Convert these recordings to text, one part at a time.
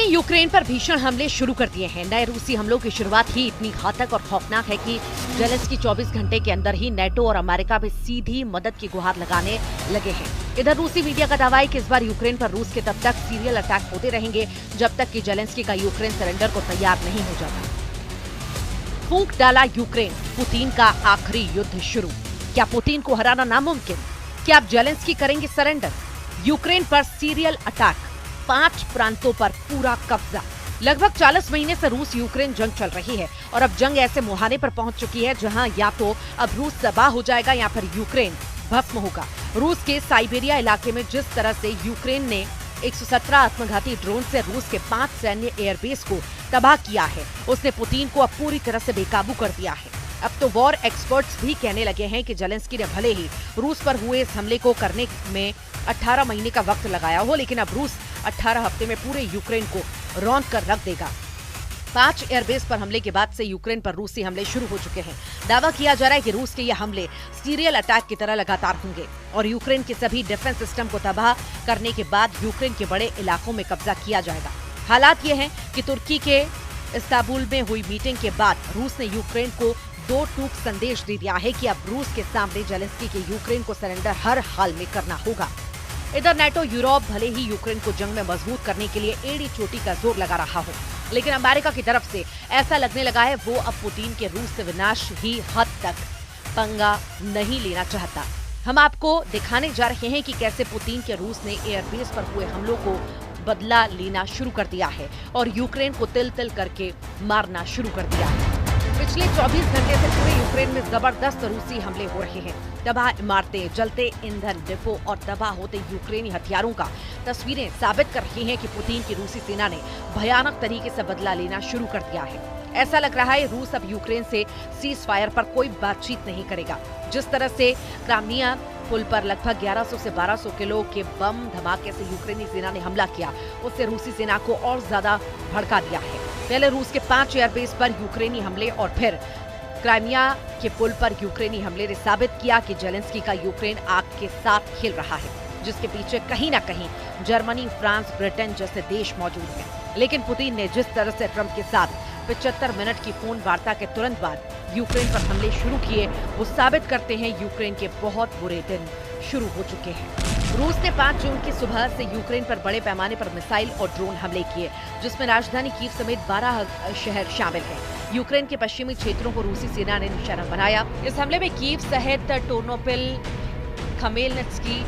Ukraine पर भीषण हमले शुरू कर दिए हैं। नए रूसी हमलों की शुरुआत ही इतनी घातक और खौफनाक है कि जेलेंस्की 24 घंटे के अंदर ही नेटो और अमेरिका भी सीधी मदद की गुहार लगाने लगे हैं। इधर रूसी मीडिया का दावा है कि इस बार यूक्रेन पर रूस के तब तक सीरियल अटैक होते रहेंगे जब तक कि जेलेंस्की का यूक्रेन सरेंडर को तैयार नहीं हो जाता। फूंक डाला यूक्रेन, पुतिन का आखिरी युद्ध शुरू। क्या पुतिन को हराना नामुमकिन? क्या अब जेलेंस्की करेंगे सरेंडर? यूक्रेन पर सीरियल अटैक, 5 प्रांतों पर पूरा कब्जा। लगभग 40 महीने से रूस यूक्रेन जंग चल रही है और अब जंग ऐसे मुहाने पर पहुंच चुकी है जहां या तो अब रूस तबाह हो जाएगा या फिर यूक्रेन भस्म होगा। रूस के साइबेरिया इलाके में जिस तरह से यूक्रेन ने 117 आत्मघाती ड्रोन से रूस के 5 सैन्य एयरबेस को तबाह किया है, उसने पुतिन को अब पूरी तरह से बेकाबू कर दिया है। अब तो वॉर एक्सपर्ट्स भी कहने लगे हैं कि जेलेंस्की ने भले ही रूस पर हुए इस हमले को करने में 18 महीने का वक्त लगाया हो, लेकिन अब रूस 18 हफ्ते में पूरे यूक्रेन को रौंद कर रख देगा। 5 एयरबेस पर हमले के बाद से यूक्रेन पर रूसी हमले शुरू हो चुके हैं। दावा किया जा रहा है कि रूस के ये हमले सीरियल अटैक की तरह लगातार होंगे और यूक्रेन के सभी डिफेंस सिस्टम को तबाह करने के बाद यूक्रेन के बड़े इलाकों में कब्जा किया जाएगा। हालात ये हैं कि तुर्की के इस्तांबुल में हुई मीटिंग के बाद रूस ने यूक्रेन को 2 टूक संदेश दे दिया है कि अब रूस के सामने जेलेंस्की के यूक्रेन को सरेंडर हर हाल में करना होगा। इधर नेटो यूरोप भले ही यूक्रेन को जंग में मजबूत करने के लिए एड़ी चोटी का जोर लगा रहा हो, लेकिन अमेरिका की तरफ से ऐसा लगने लगा है वो अब पुतिन के रूस से विनाश ही हद तक पंगा नहीं लेना चाहता। हम आपको दिखाने जा रहे हैं कि कैसे पुतिन के रूस ने एयरबेस पर हुए हमलों को बदला लेना शुरू कर दिया है और यूक्रेन को तिल तिल करके मारना शुरू कर दिया है। पिछले 24 घंटे से पूरे यूक्रेन में जबरदस्त रूसी हमले हो रहे हैं। तबाह इमारतें, जलते ईंधन डिपो और तबाह होते यूक्रेनी हथियारों का तस्वीरें साबित कर रही हैं कि पुतिन की रूसी सेना ने भयानक तरीके से बदला लेना शुरू कर दिया है। ऐसा लग रहा है रूस अब यूक्रेन से सीज फायर पर कोई बातचीत नहीं करेगा। जिस तरह से क्राइमिया पुल पर लगभग 1100 से 1200 किलो के बम धमाके से यूक्रेनी सेना ने हमला किया, उससे रूसी सेना को और ज्यादा भड़का दिया है। पहले रूस के 5 एयरबेस पर यूक्रेनी हमले और फिर क्राइमिया के पुल पर यूक्रेनी हमले ने साबित किया कि जेलेंस्की का यूक्रेन आग के साथ खेल रहा है, जिसके पीछे कहीं न कहीं जर्मनी, फ्रांस, ब्रिटेन जैसे देश मौजूद हैं। लेकिन पुतिन ने जिस तरह से ट्रंप के साथ 75 मिनट की फोन वार्ता के तुरंत बाद यूक्रेन पर हमले शुरू किए, वो साबित करते हैं यूक्रेन के बहुत बुरे दिन शुरू हो चुके हैं। रूस ने 5 जून की सुबह से यूक्रेन पर बड़े पैमाने पर मिसाइल और ड्रोन हमले किए, जिसमें राजधानी कीव समेत 12 शहर शामिल हैं। यूक्रेन के पश्चिमी क्षेत्रों को रूसी सेना ने निशाना बनाया। इस हमले में कीव सहित टोर्नोपिल, खमेलनित्स्की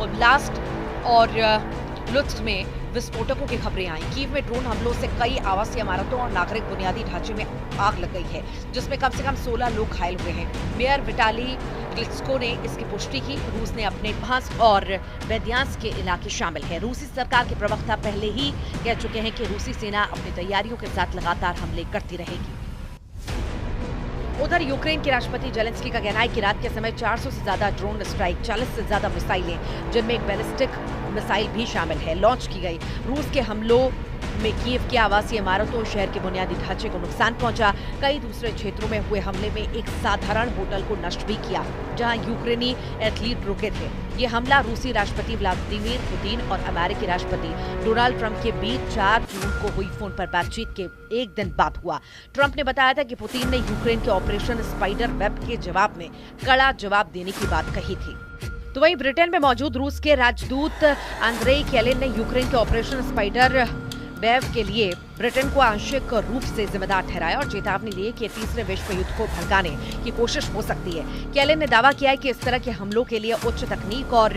ओब्लास्ट और लुत्स्क में विस्फोटकों की खबरें आई। कीव में ड्रोन हमलों से कई आवासीय इमारतों और नागरिक बुनियादी ढांचे में आग लग गई है, जिसमें कम से कम 16 लोग घायल हुए हैं। मेयर विटाली क्लिचको ने इसकी पुष्टि की। रूस ने अपने भांस और बेद्यांस्क के इलाके शामिल है। रूसी सरकार के प्रवक्ता पहले ही कह चुके हैं कि रूसी सेना अपनी तैयारियों के साथ लगातार हमले करती रहेगी। उधर यूक्रेन के राष्ट्रपति जेलेंस्की का कहना है कि रात के समय 400 से ज्यादा ड्रोन स्ट्राइक, 40 से ज्यादा मिसाइलें, जिनमें एक बैलिस्टिक मिसाइल भी शामिल है, लॉन्च की गई। रूस के हमलों में कीव के आवासीय इमारतों और शहर के बुनियादी ढांचे को नुकसान पहुंचा। कई दूसरे क्षेत्रों में हुए हमले में एक साधारण होटल को नष्ट भी किया, जहां यूक्रेनी एथलीट रुके थे। ये हमला रूसी राष्ट्रपति व्लादिमीर पुतिन और अमेरिकी राष्ट्रपति डोनाल्ड ट्रंप के बीच 4 जून को हुई फोन पर बातचीत के एक दिन बाद हुआ। ट्रंप ने बताया था कि पुतिन ने यूक्रेन के ऑपरेशन स्पाइडर वेब के जवाब में कड़ा जवाब देने की बात कही थी। तो वहीं ब्रिटेन में मौजूद रूस के राजदूत आंद्रेई केलिन ने यूक्रेन के ऑपरेशन स्पाइडर वेब के लिए ब्रिटेन को आंशिक रूप से जिम्मेदार ठहराया और चेतावनी दी कि तीसरे विश्व युद्ध को भड़काने की कोशिश हो सकती है। केलिन ने दावा किया है कि इस तरह के हमलों के लिए उच्च तकनीक और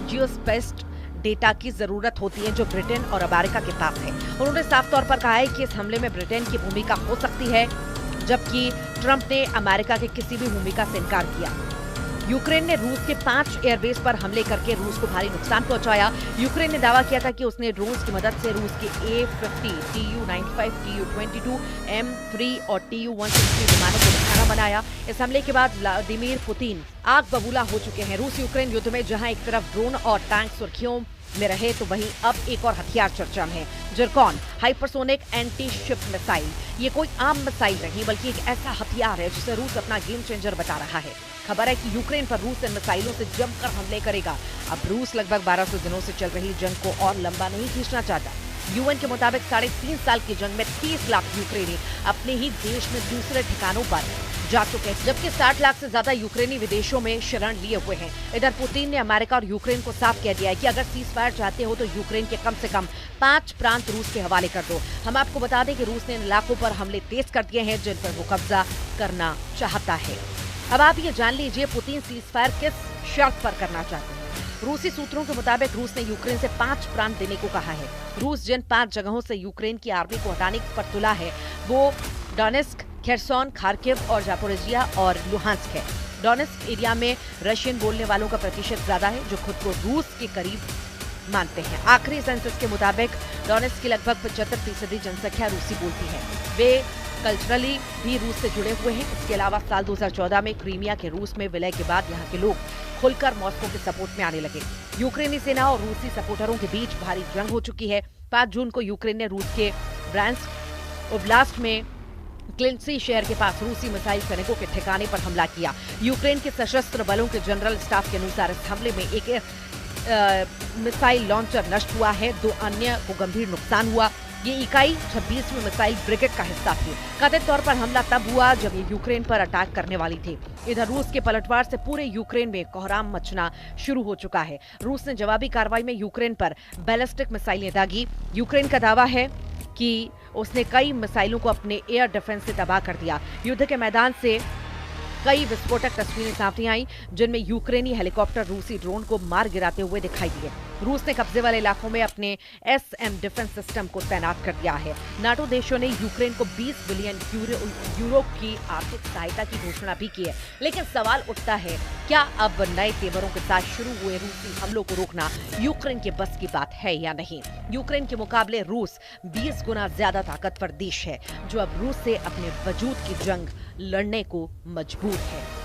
जियोस्पेस्ड डेटा की जरूरत होती है, जो ब्रिटेन और अमेरिका के पास है। उन्होंने साफ तौर पर कहा है कि इस हमले में ब्रिटेन की भूमिका हो सकती है, जबकि ट्रंप ने अमेरिका की किसी भी भूमिका से इनकार किया। यूक्रेन ने रूस के 5 एयरबेस पर हमले करके रूस को भारी नुकसान पहुंचाया। यूक्रेन ने दावा किया था कि उसने ड्रोन्स की मदद से रूस के A-50, Tu-95, Tu-22, M3 और Tu-160 विमानों को निशाना बनाया। इस हमले के बाद व्लादिमीर पुतिन आग बबूला हो चुके हैं। रूस यूक्रेन युद्ध में जहां एक तरफ ड्रोन और टैंक सुर्खियों में रहे, तो वहीं अब एक और हथियार चर्चा में है, Zircon hypersonic anti ship missile. ये कोई आम मिसाइल नहीं, बल्कि एक ऐसा हथियार है जिसे रूस अपना गेम चेंजर बता रहा है। खबर है कि यूक्रेन पर रूस इन मिसाइलों से जमकर हमले करेगा। अब रूस लगभग 1200 दिनों से चल रही जंग को और लंबा नहीं खींचना चाहता। यूएन के मुताबिक 3.5 साल की जंग में 30 लाख यूक्रेनी अपने ही देश में दूसरे ठिकानों पर जा चुके हैं, जबकि 60 लाख से ज्यादा यूक्रेनी विदेशों में शरण लिए हुए हैं। इधर पुतिन ने अमेरिका और यूक्रेन को साफ कह दिया है कि अगर सीजफायर चाहते हो तो यूक्रेन के कम से कम 5 प्रांत रूस के हवाले कर दो। हम आपको बता दें कि रूस ने इन इलाकों पर हमले तेज कर दिए हैं जिन पर वो कब्जा करना चाहता है। अब आप ये जान लीजिए पुतिन सीजफायर किस शर्त पर करना चाहते हैं। रूसी सूत्रों के मुताबिक रूस ने यूक्रेन से 5 प्रांत देने को कहा है। रूस जिन 5 जगहों से यूक्रेन की आर्मी को हटाने पर तुला है वो डोनेस्क, खेरसोन, खार्किव और जापोरिजिया और लुहांस्क है। डोनेस्क एरिया में रशियन बोलने वालों का प्रतिशत ज्यादा है जो खुद को रूस के करीब मानते हैं। आखिरी सेंसस के मुताबिक डोनेस्क की लगभग 75% जनसंख्या रूसी बोलती है। वे कल्चरली भी रूस से जुड़े हुए हैं। इसके अलावा साल 2014 में क्रीमिया के रूस में विलय के बाद यहाँ के लोग खुलकर मॉस्को के सपोर्ट में आने लगे। यूक्रेनी सेना और रूसी सपोर्टरों के बीच भारी जंग हो चुकी है। 5 जून को यूक्रेन ने रूस के ब्रांस्क ओब्लास्ट में क्लिंसी शहर के पास रूसी मिसाइल सैनिकों के ठिकाने पर हमला किया। यूक्रेन के सशस्त्र बलों के जनरल स्टाफ के अनुसार इस हमले में एक मिसाइल लॉन्चर नष्ट हुआ है, 2 अन्य को गंभीर नुकसान हुआ। ये इकाई 26वीं मिसाइल ब्रिगेड का हिस्सा थी। कथित तौर पर हमला तब हुआ जब ये यूक्रेन पर अटैक करने वाली थी। इधर रूस के पलटवार से पूरे यूक्रेन में कोहराम मचना शुरू हो चुका है। रूस ने जवाबी कार्रवाई में यूक्रेन पर बैलिस्टिक मिसाइलें दागी। यूक्रेन का दावा है कि उसने कई मिसाइलों को अपने एयर डिफेंस से तबाह कर दिया। युद्ध के मैदान से कई विस्फोटक तस्वीरें सामने आई जिनमें यूक्रेनी हेलीकॉप्टर रूसी ड्रोन को मार गिराते हुए दिखाई दिए। रूस ने कब्जे वाले इलाकों में अपने एसएम डिफेंस सिस्टम को तैनात कर दिया है। नाटो देशों ने यूक्रेन को 20 बिलियन यूरो की आर्थिक सहायता की घोषणा भी की है। लेकिन सवाल उठता है, क्या अब नए तेवरों के साथ शुरू हुए रूसी हमलों को रोकना यूक्रेन के बस की बात है या नहीं? यूक्रेन के मुकाबले रूस 20 गुना ज्यादा ताकतवर देश है जो अब रूस से अपने वजूद की जंग लड़ने को मजबूर है।